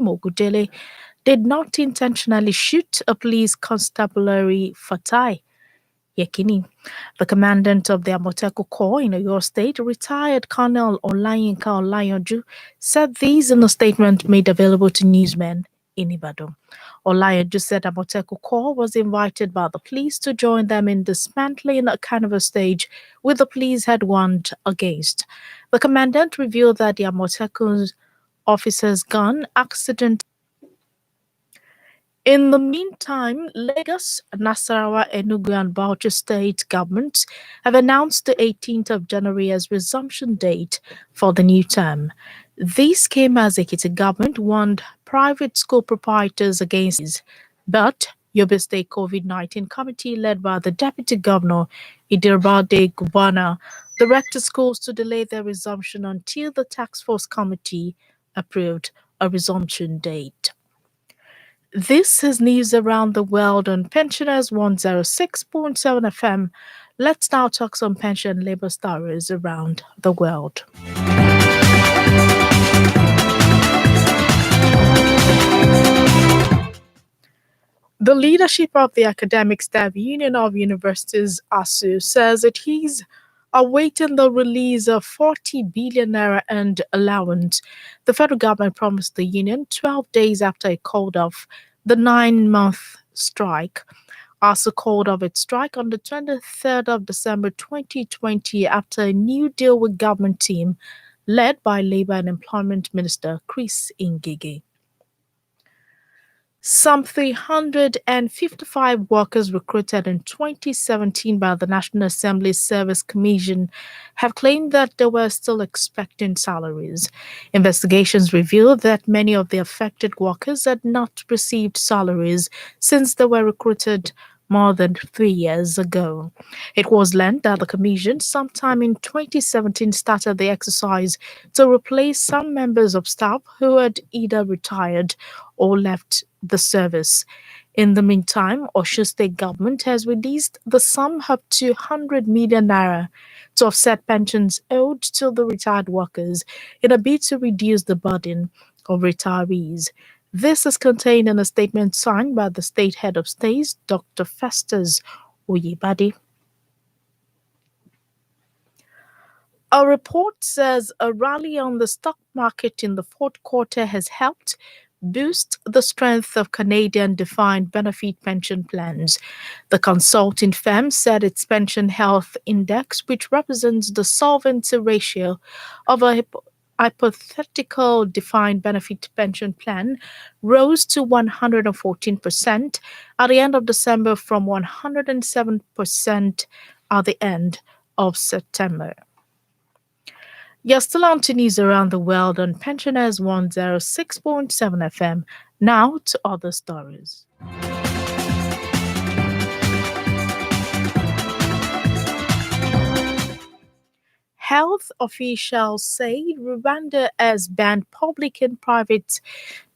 Mogudele did not intentionally shoot a police constabulary Fatai Yekini. The commandant of the Amoteco Corps in Oyo State, retired Colonel Olayinka Olayanju, said these in a statement made available to newsmen in Ibadan. Olayanju said Amoteco Corps was invited by the police to join them in dismantling a carnival stage with the police had warned against. The commandant revealed that the Amoteco officer's gun accident. In the meantime, Lagos, Nasarawa, Enugu, and Bauchi state governments have announced the 18th of January as resumption date for the new term. This came as Ekiti government warned private school proprietors against this, but Yobe State COVID-19 committee led by the Deputy Governor Idirbade Gubana directed schools to delay their resumption until the task force committee approved a resumption date. This is news around the world on Pensioners 106.7 FM. Let's now talk some pension labor stories around the world. The leadership of the Academic Staff Union of Universities, ASU, says it is awaiting the release of 40 billion naira earned allowance. The federal government promised the union 12 days after it called off the 9-month strike. ASU called off its strike on the 23rd of December 2020 after a new deal with government team led by Labour and Employment Minister Chris Ngige. Some 355 workers recruited in 2017 by the National Assembly Service Commission have claimed that they were still expecting salaries. Investigations revealed that many of the affected workers had not received salaries since they were recruited more than 3 years ago. It was learned that the Commission, sometime in 2017, started the exercise to replace some members of staff who had either retired or left the service. In the meantime, Osun State government has released the sum up to 100 million naira to offset pensions owed to the retired workers in a bid to reduce the burden of retirees. This is contained in a statement signed by the state head of state, Dr. Festus Oyebade. A report says a rally on the stock market in the fourth quarter has helped boost the strength of Canadian defined benefit pension plans. The consulting firm said its pension health index, which represents the solvency ratio of a hypothetical defined benefit pension plan, rose to 114% at the end of December from 107% at the end of September. You're still on to news around the world on Pensioners 106.7 FM. Now to other stories. Health officials say Rwanda has banned public and private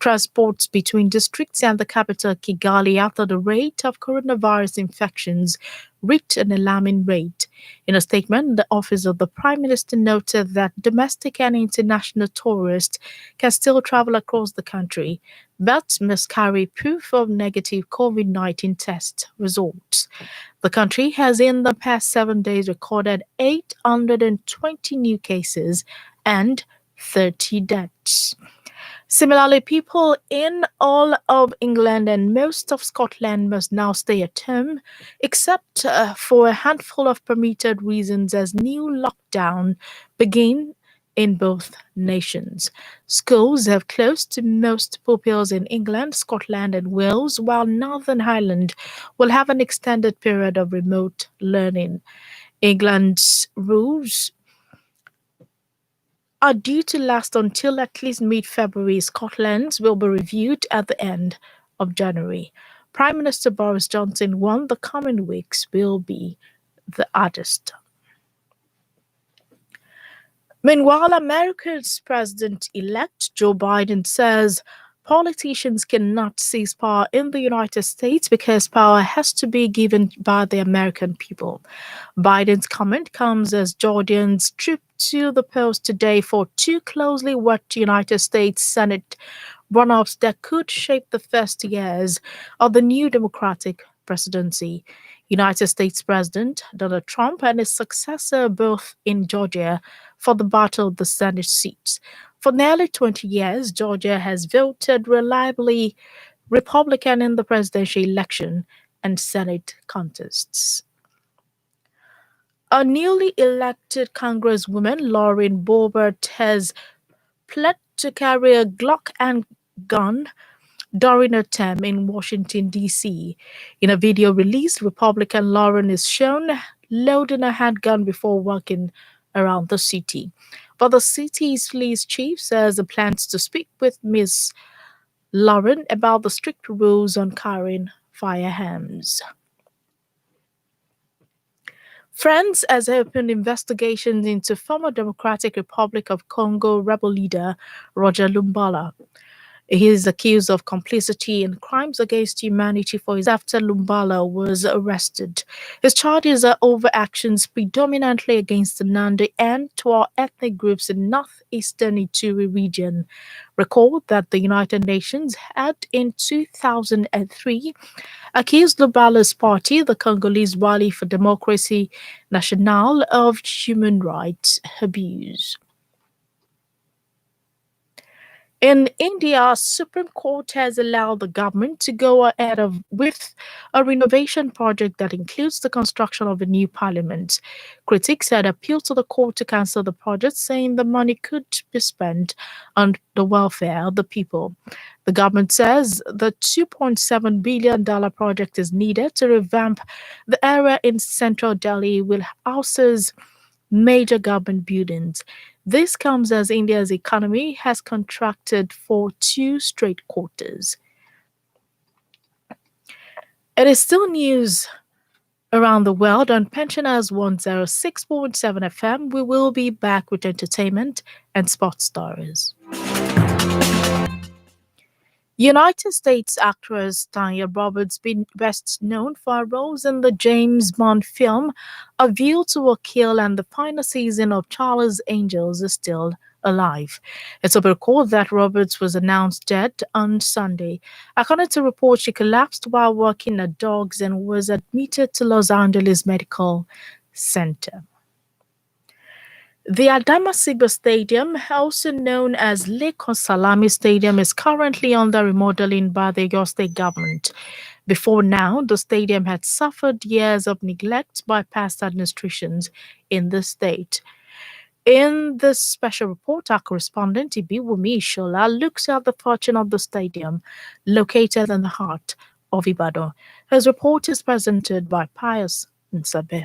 transports between districts and the capital Kigali after the rate of coronavirus infections reached an alarming rate. In a statement, the office of the Prime Minister noted that domestic and international tourists can still travel across the country, but must carry proof of negative COVID-19 test results. The country has in the past 7 days recorded 820 new cases and 30 deaths. Similarly, people in all of England and most of Scotland must now stay at home, except for a handful of permitted reasons as new lockdown begin in both nations. Schools have closed to most pupils in England, Scotland, and Wales, while Northern Ireland will have an extended period of remote learning. England's rules are due to last until at least mid-February. Scotland's will be reviewed at the end of January. Prime Minister Boris Johnson warned the coming weeks will be the hardest. Meanwhile, America's President-elect Joe Biden says politicians cannot seize power in the United States because power has to be given by the American people. Biden's comment comes as Georgians troop to the polls today for two closely watched United States Senate runoffs that could shape the first years of the new Democratic presidency. United States President Donald Trump and his successor both in Georgia for the battle of the Senate seats. For nearly 20 years, Georgia has voted reliably Republican in the presidential election and Senate contests. A newly elected Congresswoman, Lauren Boebert, has pled to carry a Glock and gun during her term in Washington, D.C. In a video released, Republican Lauren is shown loading a handgun before walking around the city. But the city's police chief says he plans to speak with Ms. Lauren about the strict rules on carrying firearms. France has opened investigations into former Democratic Republic of Congo rebel leader Roger Lumbala. He is accused of complicity in crimes against humanity for his after Lumbala was arrested. His charges are over actions predominantly against the Nandi and Twa ethnic groups in northeastern Ituri region. Recall that the United Nations had in 2003 accused Lubala's party, the Congolese Rally for Democracy National, of human rights abuse. In India, Supreme Court has allowed the government to go ahead with a renovation project that includes the construction of a new parliament. Critics had appealed to the court to cancel the project, saying the money could be spent on the welfare of the people. The government says the $2.7 billion project is needed to revamp the area in central Delhi, which houses major government buildings. This comes as India's economy has contracted for 2 straight quarters. It is still news around the world on Pensioners 106.7 FM. We will be back with entertainment and sports stories. United States actress Tanya Roberts, been best known for her roles in the James Bond film A View to a Kill and the final season of Charlie's Angels, is still alive. It's a recall that Roberts was announced dead on Sunday. According to reports, she collapsed while walking her dogs and was admitted to Los Angeles Medical Center. The Adama Sigba Stadium, also known as Lake Salami Stadium, is currently under remodeling by the Oyo State government. Before now, the stadium had suffered years of neglect by past administrations in the state. In this special report, our correspondent Ibiwumi Ishola looks at the fortune of the stadium, located in the heart of Ibadan. His report is presented by Pius Nsabe.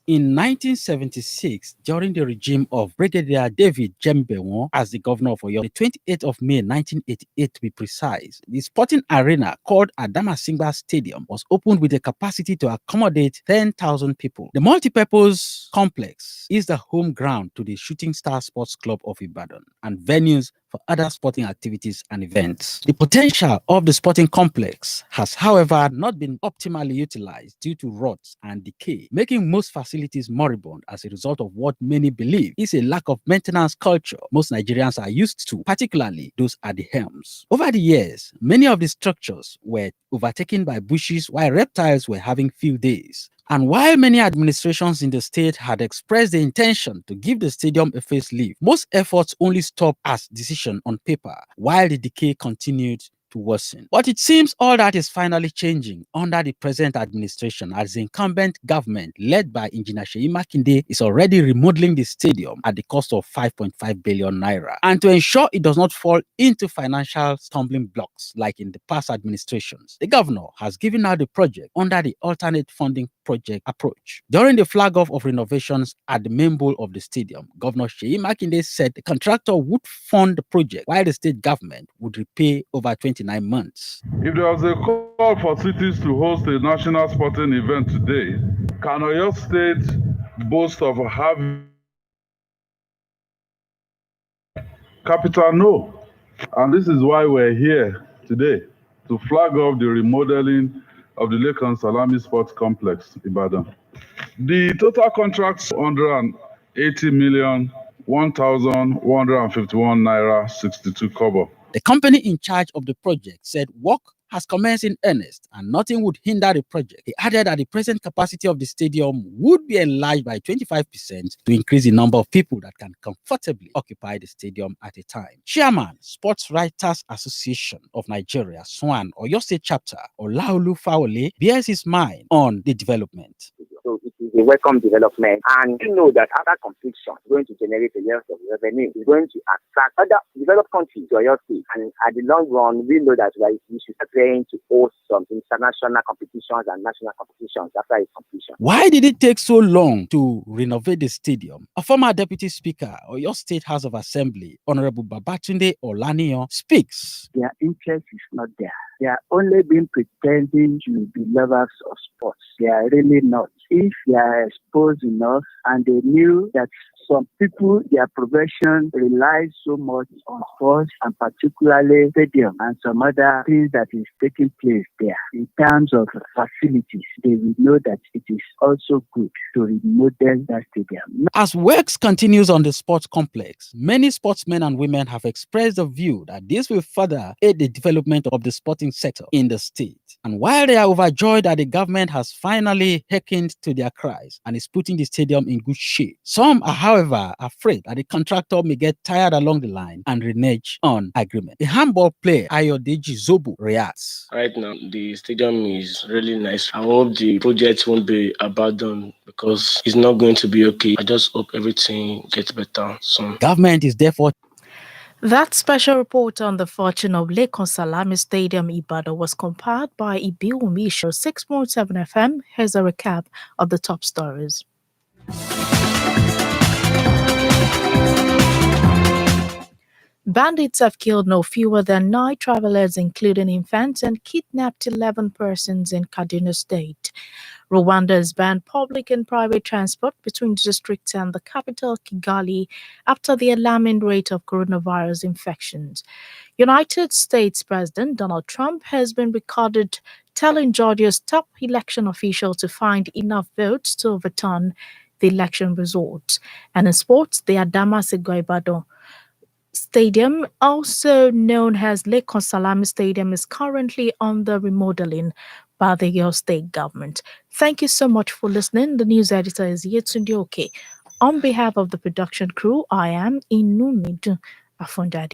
In 1976, during the regime of Brigadier David Jembewon as the governor of Oyo, the 28th of May 1988 to be precise, the sporting arena called Adamasingba Stadium was opened with a capacity to accommodate 10,000 people. The multipurpose complex is the home ground to the Shooting Star Sports Club of Ibadan and venues for other sporting activities and events. The potential of the sporting complex has, however, not been optimally utilized due to rot and decay, making most facilities moribund as a result of what many believe is a lack of maintenance culture most Nigerians are used to, particularly those at the helms. Over the years, many of the structures were overtaken by bushes while reptiles were having field days. And while many administrations in the state had expressed the intention to give the stadium a facelift, most efforts only stopped as decision on paper, while the decay continued to worsen. But it seems all that is finally changing under the present administration, as the incumbent government, led by Engineer Seyi Makinde, is already remodeling the stadium at the cost of 5.5 billion naira. And to ensure it does not fall into financial stumbling blocks like in the past administrations, the governor has given out the project under the alternate funding project approach. During the flag off of renovations at the main bowl of the stadium, Governor Seyi Makinde said the contractor would fund the project while the state government would repay over 29 months. If there was a call for cities to host a national sporting event today, can Oyo State boast of having capital? No. And this is why we're here today, to flag off the remodeling of the Lake Salami Sports Complex, Ibadan. The total contract 180 million 1,151 naira 62 kobo. The company in charge of the project said work has commenced in earnest and nothing would hinder the project. He added that the present capacity of the stadium would be enlarged by 25% to increase the number of people that can comfortably occupy the stadium at a time. Chairman, Sports Writers Association of Nigeria, SWAN, Oyo State Chapter, Olaolu Fawole, bears his mind on the development. So it is a welcome development, and you know that after completion, it's going to generate a lot of revenue. It's going to attract other developed countries to your state, and at the long run, we know that we should start trying to host some international competitions and national competitions after its completion. Why did it take so long to renovate the stadium? A former Deputy Speaker of your State House of Assembly, Honorable Babatunde Olaniyan, speaks. Their interest is not there. They are only been pretending to be lovers of sports. They are really not. If they are exposed enough and they knew that some people, their profession relies so much on sports and particularly stadium and some other things that is taking place there. In terms of facilities, they will know that it is also good to remodel that stadium. As works continues on the sports complex, many sportsmen and women have expressed the view that this will further aid the development of the sporting sector in the state. And while they are overjoyed that the government has finally hearkened to their cries and is putting the stadium in good shape, some are, however, afraid that the contractor may get tired along the line and renege on agreement. The handball player Ayodeji Zobu reacts. Right now, the stadium is really nice. I hope the project won't be abandoned because it's not going to be okay. I just hope everything gets better soon. Government is therefore. That special report on the fortune of Lekan Salami Stadium Ibadan was compiled by Ibiwumi Show 6.7 FM. Here's a recap of the top stories. Bandits have killed no fewer than 9 travelers, including infants, and kidnapped 11 persons in Kaduna State. Rwanda has banned public and private transport between districts and the capital, Kigali, after the alarming rate of coronavirus infections. United States President Donald Trump has been recorded telling Georgia's top election official to find enough votes to overturn the election results. And in sports, the Adama Ibadan Stadium, also known as Lekan Salami Stadium, is currently under remodeling by the Oyo State government. Thank you so much for listening. The news editor is Yetunde Oke. On behalf of the production crew, I am Inumidun Afonja.